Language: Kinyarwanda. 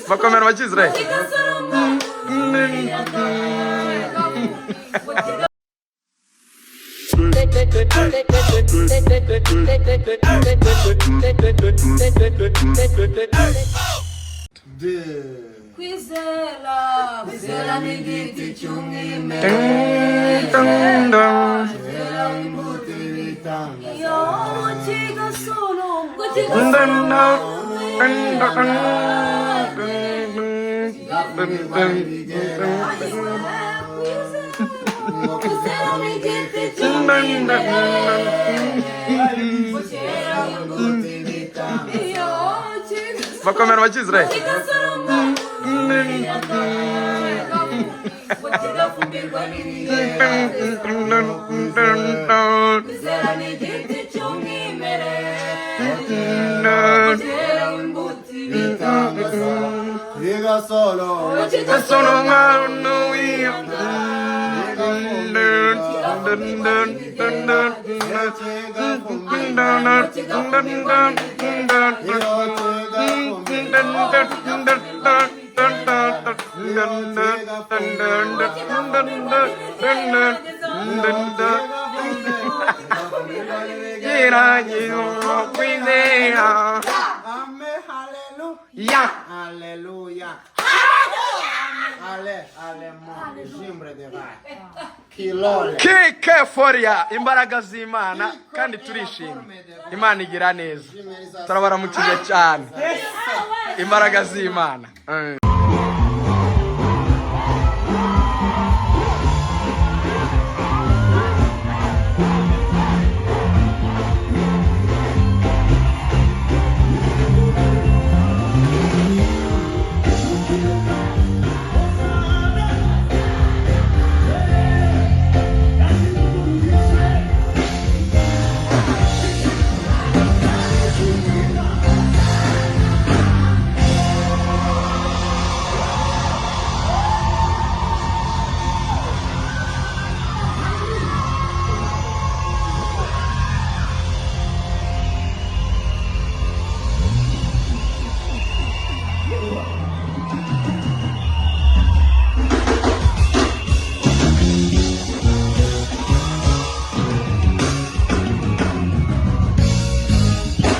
Va comer macizre. Quizela mi diti ciungi me. Io ciga sono, Va comer macizre. Diga solo, Sono mano io. Alleluia. Kilole. Kike foria imbaraga z'Imana kandi turishimye. Imana igira neza. Turabaramukije cyane. Imbaraga z'Imana.